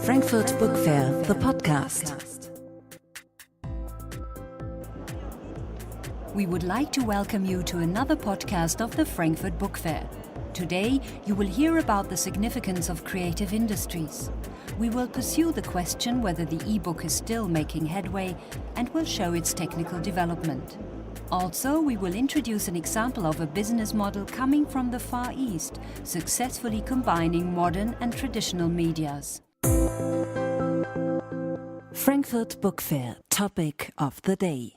Frankfurt Book Fair, the podcast. We would like to welcome you to another podcast of the Frankfurt Book Fair. Today, you will hear about the significance of creative industries. We will pursue the question whether the e-book is still making headway and will show its technical development. Also, we will introduce an example of a business model coming from the Far East, successfully combining modern and traditional medias. Frankfurt Book Fair, topic of the day.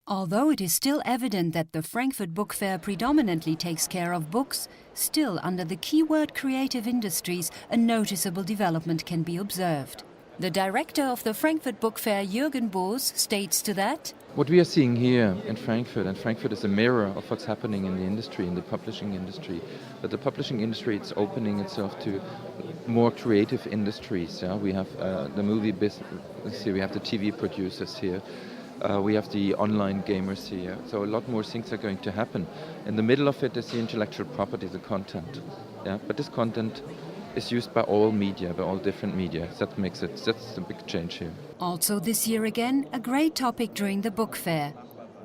Although it is still evident that the Frankfurt Book Fair predominantly takes care of books, still under the keyword creative industries, a noticeable development can be observed. The director of the Frankfurt Book Fair, Jürgen Boos, states to that, what we are seeing here in Frankfurt, and Frankfurt is a mirror of what's happening in the industry, in the publishing industry, but the publishing industry, it's opening itself to more creative industries. Yeah? We have the movie business here, we have the TV producers here, we have the online gamers here, so a lot more things are going to happen. In the middle of it is the intellectual property, the content. Yeah? But this content is used by all media, by all different media. That's the big change here. Also this year again, a great topic during the book fair.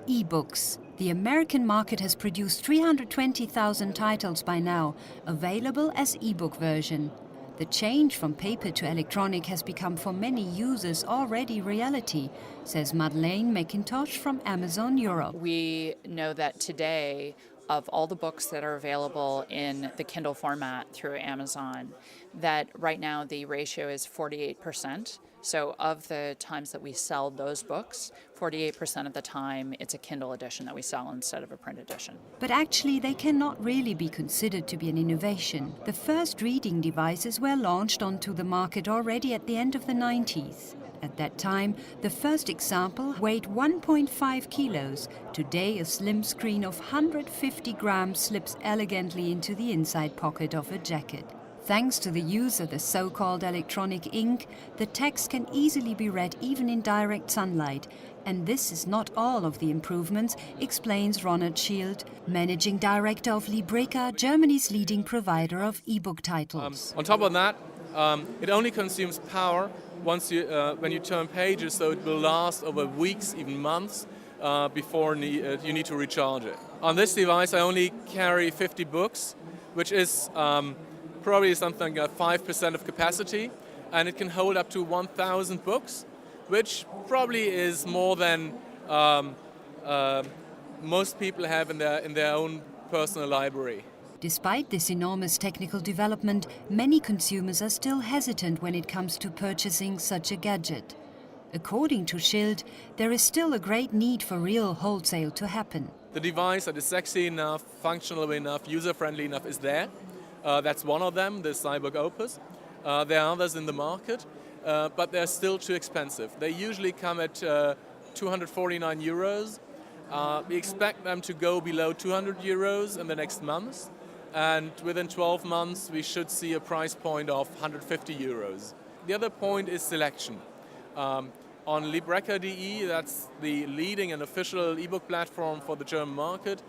E-books. The American market has produced 320,000 titles by now, available as e-book version. The change from paper to electronic has become for many users already reality, says Madeleine McIntosh from Amazon Europe. We know that today, of all the books that are available in the Kindle format through Amazon, that right now the ratio is 48%. So of the times that we sell those books, 48% of the time it's a Kindle edition that we sell instead of a print edition. But actually they cannot really be considered to be an innovation. The first reading devices were launched onto the market already at the end of the 90s. At that time, the first example weighed 1.5 kilos. Today, a slim screen of 150 grams slips elegantly into the inside pocket of a jacket. Thanks to the use of the so-called electronic ink, the text can easily be read even in direct sunlight. And this is not all of the improvements, explains Ronald Schild, managing director of Libreka, Germany's leading provider of e-book titles. On top of that, it only consumes power when you turn pages, so it will last over weeks, even months, before you need to recharge it. On this device, I only carry 50 books, which is probably something like 5% of capacity, and it can hold up to 1,000 books, which probably is more than most people have in their own personal library. Despite this enormous technical development, many consumers are still hesitant when it comes to purchasing such a gadget. According to Schild, there is still a great need for real wholesale to happen. The device that is sexy enough, functional enough, user-friendly enough is there. That's one of them, the Cyborg Opus. There are others in the market, but they're still too expensive. They usually come at 249 euros. We expect them to go below 200 euros in the next months. And within 12 months, we should see a price point of 150 euros. The other point is selection. On Libreka.de, that's the leading and official ebook platform for the German market,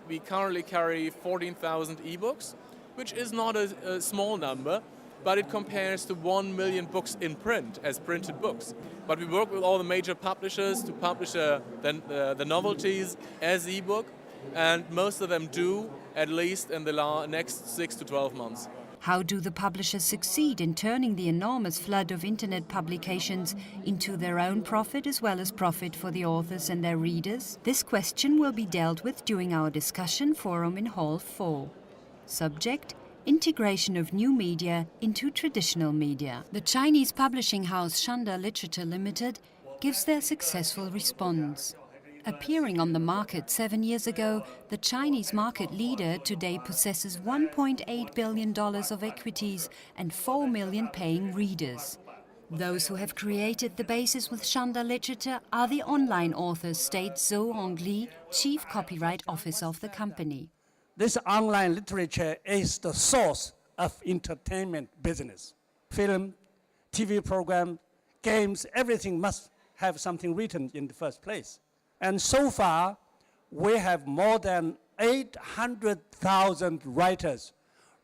we currently carry 14,000 ebooks, which is not a small number, but it compares to 1 million books in print, as printed books. But we work with all the major publishers to publish the novelties as ebook, and most of them do, at least in the next 6 to 12 months. How do the publishers succeed in turning the enormous flood of internet publications into their own profit as well as profit for the authors and their readers? This question will be dealt with during our discussion forum in Hall 4. Subject: integration of new media into traditional media. The Chinese publishing house Shanda Literature Limited gives their successful response. Appearing on the market 7 years ago, the Chinese market leader today possesses $1.8 billion of equities and 4 million paying readers. Those who have created the basis with Shanda Literature are the online authors, states Zhou Hongli, Chief Copyright Officer of the company. This online literature is the source of entertainment business. Film, TV program, games, everything must have something written in the first place. And so far, we have more than 800,000 writers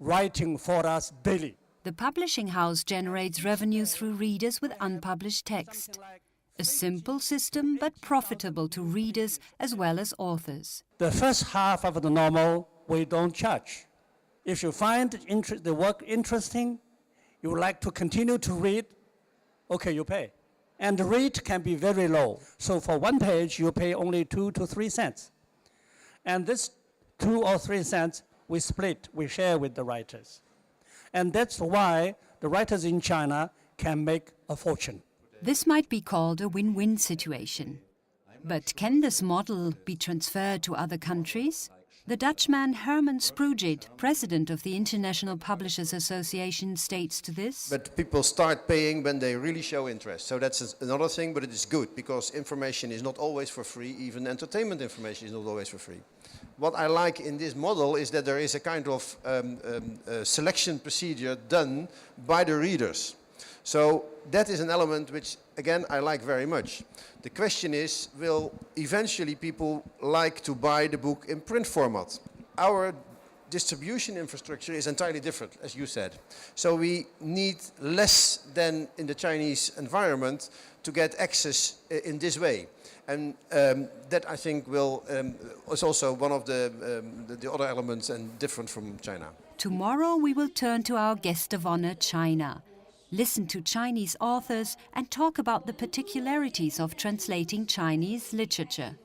writing for us daily. The publishing house generates revenue through readers with unpublished text. A simple system, but profitable to readers as well as authors. The first half of the novel, we don't charge. If you find the work interesting, you would like to continue to read, okay, you pay. And the rate can be very low. So for one page, you pay only 2 to 3 cents. And this 2 or 3 cents, we split, we share with the writers. And that's why the writers in China can make a fortune. This might be called a win-win situation. But can this model be transferred to other countries? The Dutchman Herman Spruggit, president of the International Publishers Association, states to this. But people start paying when they really show interest. So that's another thing, but it is good because information is not always for free. Even entertainment information is not always for free. What I like in this model is that there is a kind of selection procedure done by the readers. So that is an element which, again, I like very much. The question is, will eventually people like to buy the book in print format? Our distribution infrastructure is entirely different, as you said. So we need less than in the Chinese environment to get access in this way. And that, I think, is also one of the other elements and different from China. Tomorrow we will turn to our guest of honor, China. Listen to Chinese authors and talk about the particularities of translating Chinese literature.